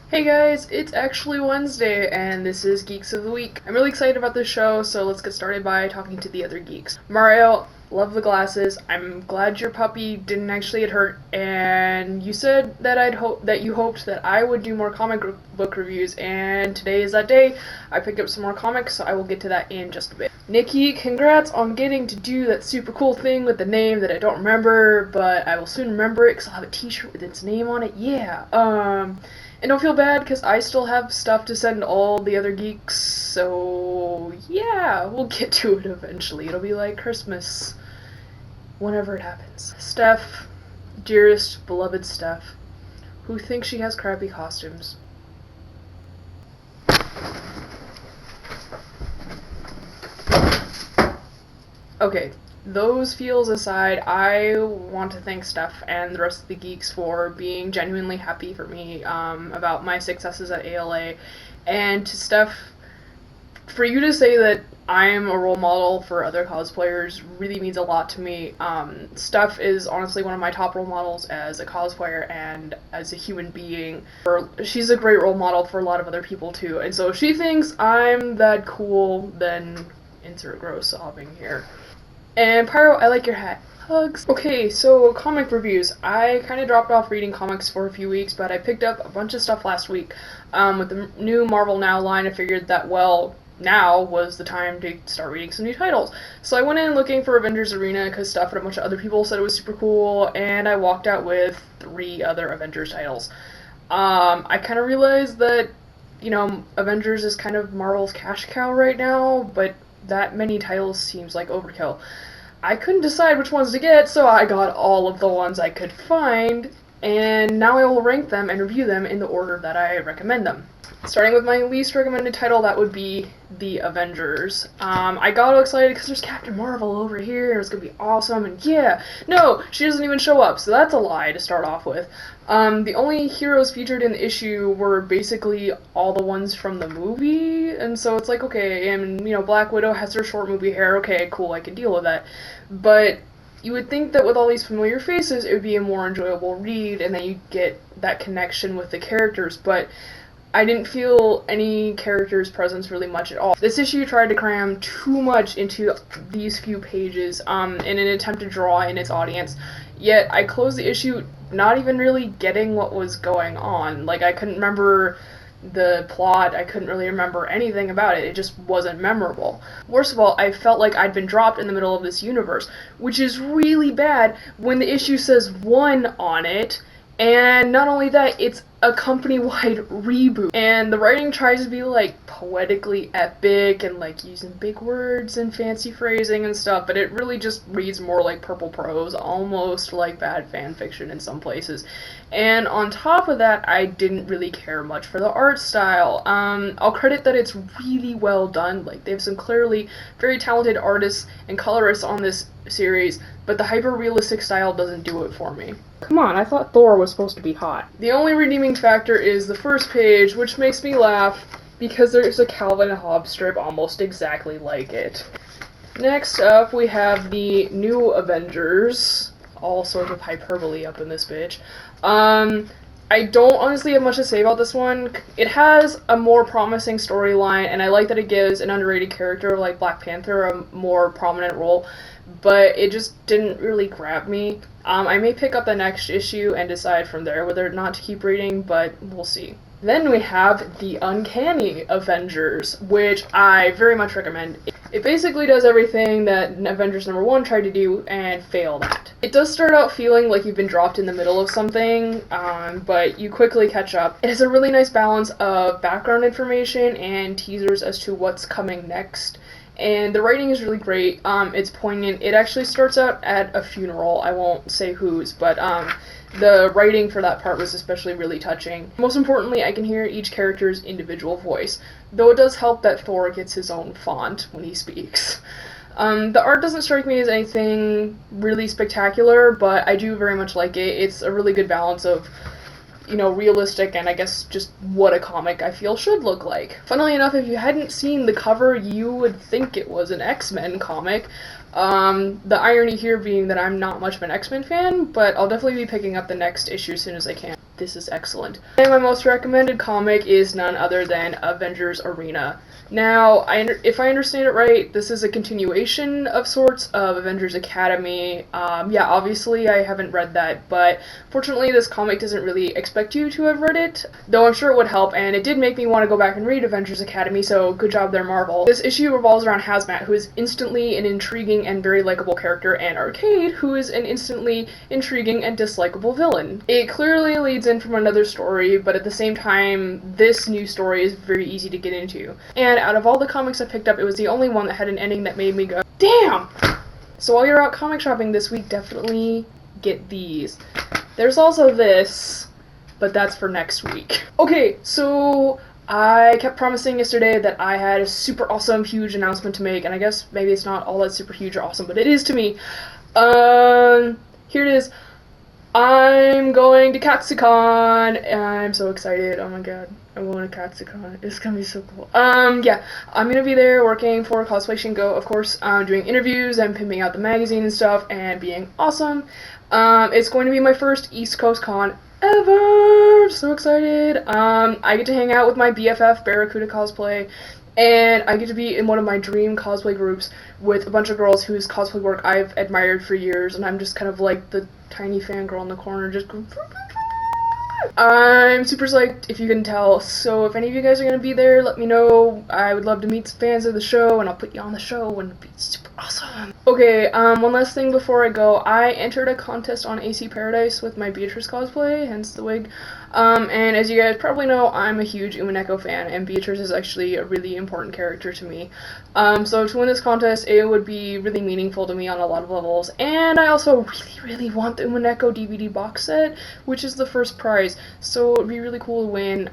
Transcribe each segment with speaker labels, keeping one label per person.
Speaker 1: Hey guys, it's actually Wednesday, and this is Geeks of the Week. I'm really excited about this show, so let's get started by talking to the other geeks. Mario, love the glasses. I'm glad your puppy didn't actually get hurt, and you said that you hoped that I would do more comic book reviews, and today is that day. I picked up some more comics, so I will get to that in just a bit. Nikki, congrats on getting to do that super cool thing with the name that I don't remember, but I will soon remember it because I'll have a t-shirt with its name on it. Yeah, and don't feel bad, because I still have stuff to send all the other geeks, so yeah, we'll get to it eventually. It'll be like Christmas, whenever it happens. Steph, dearest, beloved Steph, who thinks she has crappy costumes. Okay, those feels aside, I want to thank Steph and the rest of the geeks for being genuinely happy for me about my successes at ALA. And to Steph, for you to say that I'm a role model for other cosplayers really means a lot to me. Steph is honestly one of my top role models as a cosplayer and as a human being. She's a great role model for a lot of other people too. And so if she thinks I'm that cool, then insert gross sobbing here. And Pyro, I like your hat. Hugs. Okay, so comic reviews. I kind of dropped off reading comics for a few weeks, but I picked up a bunch of stuff last week. With the new Marvel Now line, I figured that, well, now was the time to start reading some new titles. So I went in looking for Avengers Arena because stuff and a bunch of other people said it was super cool, and I walked out with 3 other Avengers titles. I kind of realized that, Avengers is kind of Marvel's cash cow right now, but that many titles seems like overkill. I couldn't decide which ones to get, so I got all of the ones I could find, and now I will rank them and review them in the order that I recommend them. Starting with my least recommended title, that would be The Avengers. I got all excited because there's Captain Marvel over here, and it's gonna be awesome, and yeah! No, she doesn't even show up, so that's a lie to start off with. The only heroes featured in the issue were basically all the ones from the movie, and so it's like, okay, and, Black Widow has her short movie hair, okay, cool, I can deal with that. But you would think that with all these familiar faces, it would be a more enjoyable read, and that you'd get that connection with the characters, but I didn't feel any character's presence really much at all. This issue tried to cram too much into these few pages in an attempt to draw in its audience, yet I closed the issue not even really getting what was going on. Like, I couldn't remember the plot, I couldn't really remember anything about it. It just wasn't memorable. Worst of all, I felt like I'd been dropped in the middle of this universe, which is really bad when the issue says 1 on it, and not only that, it's a company-wide reboot. And the writing tries to be, poetically epic and, using big words and fancy phrasing and stuff, but it really just reads more like purple prose, almost like bad fan fiction in some places. And on top of that, I didn't really care much for the art style. I'll credit that it's really well done. They have some clearly very talented artists and colorists on this series, but the hyper-realistic style doesn't do it for me. Come on, I thought Thor was supposed to be hot. The only redeeming factor is the first page, which makes me laugh because there's a Calvin and Hobbes strip almost exactly like it. Next up, we have the new Avengers. All sorts of hyperbole up in this bitch. I don't honestly have much to say about this one. It has a more promising storyline, and I like that it gives an underrated character like Black Panther a more prominent role, but it just didn't really grab me. I may pick up the next issue and decide from there whether or not to keep reading, but we'll see. Then we have The Uncanny Avengers, which I very much recommend. It basically does everything that Avengers number 1 tried to do and failed at. It does start out feeling like you've been dropped in the middle of something, but you quickly catch up. It has a really nice balance of background information and teasers as to what's coming next. And the writing is really great. It's poignant. It actually starts out at a funeral. I won't say whose, but the writing for that part was especially really touching. Most importantly, I can hear each character's individual voice, though it does help that Thor gets his own font when he speaks. The art doesn't strike me as anything really spectacular, but I do very much like it. It's a really good balance of, realistic and I guess just what a comic I feel should look like. Funnily enough, if you hadn't seen the cover, you would think it was an X-Men comic. The irony here being that I'm not much of an X-Men fan, but I'll definitely be picking up the next issue as soon as I can. this is excellent. And my most recommended comic is none other than Avengers Arena. Now, if I understand it right, this is a continuation of sorts of Avengers Academy. Yeah, obviously I haven't read that, but fortunately this comic doesn't really expect you to have read it, though I'm sure it would help, and it did make me want to go back and read Avengers Academy, so good job there, Marvel. This issue revolves around Hazmat, who is instantly an intriguing and very likable character, and Arcade, who is an instantly intriguing and dislikable villain. It clearly leads in from another story, but at the same time, this new story is very easy to get into. And out of all the comics I picked up, it was the only one that had an ending that made me go, damn! So while you're out comic shopping this week, definitely get these. There's also this, but that's for next week. Okay, so I kept promising yesterday that I had a super awesome, huge announcement to make, and I guess maybe it's not all that super huge or awesome, but it is to me. Here it is. I'm going to Katsucon, and I'm so excited. Oh my god, I'm going to Katsucon. It's gonna be so cool. Yeah, I'm gonna be there working for Cosplay Shingo, of course, doing interviews and pimping out the magazine and stuff, and being awesome. It's going to be my first East Coast con ever! So excited. I get to hang out with my BFF, Barracuda Cosplay, and I get to be in one of my dream cosplay groups with a bunch of girls whose cosplay work I've admired for years, and I'm just kind of like the tiny fangirl in the corner, just going. I'm super psyched, if you can tell, so if any of you guys are going to be there, let me know. I would love to meet some fans of the show, and I'll put you on the show, and it'd be super awesome. Okay, one last thing before I go. I entered a contest on AC Paradise with my Beatrice cosplay, hence the wig. And as you guys probably know, I'm a huge Umineko fan, and Beatrice is actually a really important character to me. So to win this contest, it would be really meaningful to me on a lot of levels, and I also really want the Umineko DVD box set, which is the first prize, so it would be really cool to win.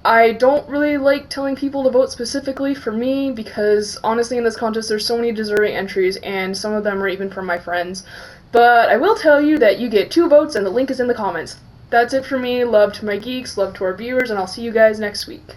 Speaker 1: I don't really like telling people to vote specifically for me, because honestly in this contest there's so many deserving entries, and some of them are even from my friends. But I will tell you that you get 2 votes, and the link is in the comments. That's it for me. Love to my geeks, love to our viewers, and I'll see you guys next week.